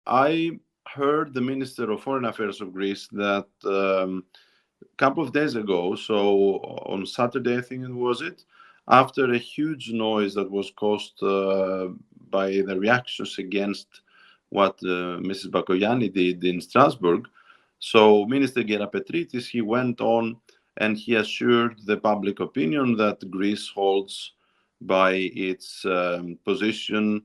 I heard the Minister of Foreign Affairs of Greece that a couple of days ago, so on Saturday, I think it was it, after a huge noise that was caused by the reactions against what Mrs. Bakoyanni did in Strasbourg. So Minister Gerapetritis, he went on and he assured the public opinion that Greece holds by its position,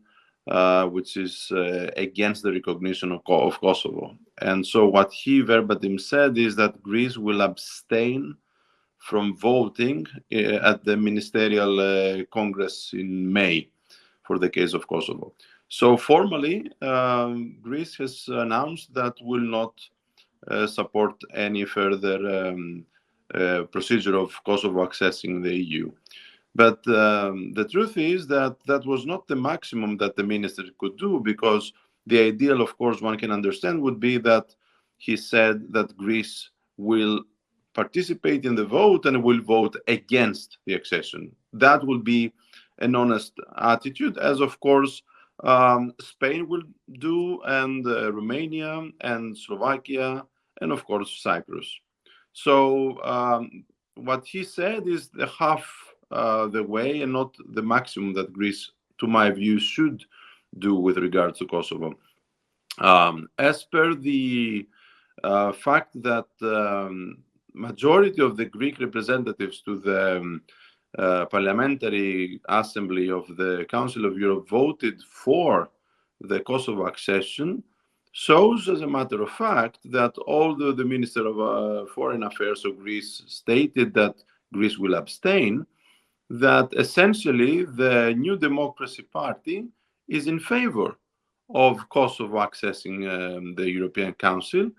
which is against the recognition of Kosovo. And so what he verbatim said is that Greece will abstain from voting at the ministerial congress in May for the case of Kosovo. So formally, Greece has announced that will not support any further procedure of Kosovo accessing the EU. But the truth is that that was not the maximum that the minister could do, because the ideal, of course, one can understand would be that he said that Greece will participate in the vote and will vote against the accession. That would be an honest attitude, as of course Spain will do, and Romania and Slovakia, and of course Cyprus. So what he said is the half the way and not the maximum that Greece, to my view, should do with regards to Kosovo. As per the fact that majority of the Greek representatives to the Parliamentary Assembly of the Council of Europe voted for the Kosovo accession, shows, as a matter of fact, that although the Minister of Foreign Affairs of Greece stated that Greece will abstain, that essentially the New Democracy Party is in favor of Kosovo accessing the European Council,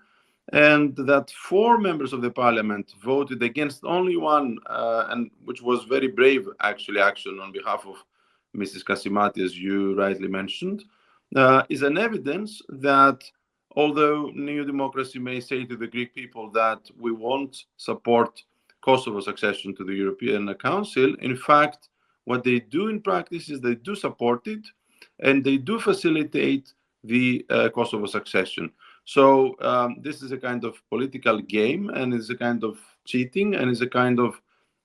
and that 4 members of the parliament voted against only one, and which was very brave, actually, action on behalf of Mrs. Kassimati, as you rightly mentioned, is an evidence that although New Democracy may say to the Greek people that we won't support Kosovo's accession to the European Council, in fact, what they do in practice is they do support it, and they do facilitate the Kosovo's accession. So this is a kind of political game, and it's a kind of cheating, and it's a kind of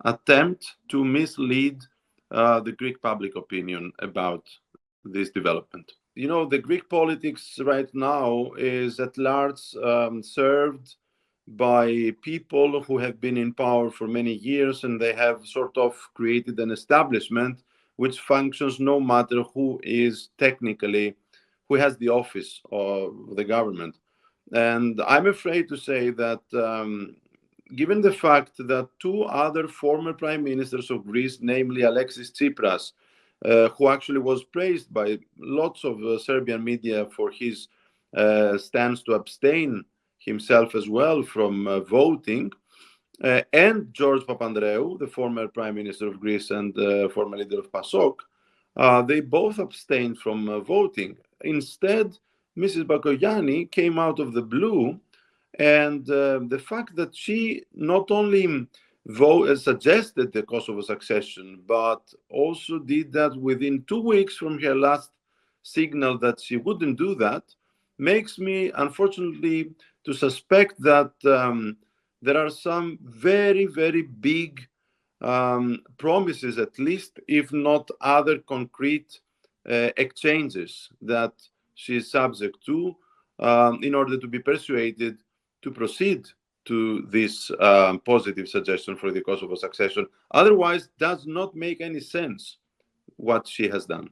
attempt to mislead the Greek public opinion about this development. You know, the Greek politics right now is at large served by people who have been in power for many years, and they have sort of created an establishment which functions no matter who is technically, who has the office of the government. And I'm afraid to say that given the fact that 2 other former prime ministers of Greece, namely Alexis Tsipras, who actually was praised by lots of Serbian media for his stance to abstain himself as well from voting, and George Papandreou, the former prime minister of Greece and former leader of PASOK, they both abstained from voting. Instead, Mrs. Bakoyanni came out of the blue, and the fact that she not only suggested the Kosovo succession, but also did that within 2 weeks from her last signal that she wouldn't do that, makes me, unfortunately, to suspect that there are some very, very big promises, at least, if not other concrete exchanges that she is subject to in order to be persuaded to proceed to this positive suggestion for the Kosovo succession. Otherwise, does not make any sense what she has done.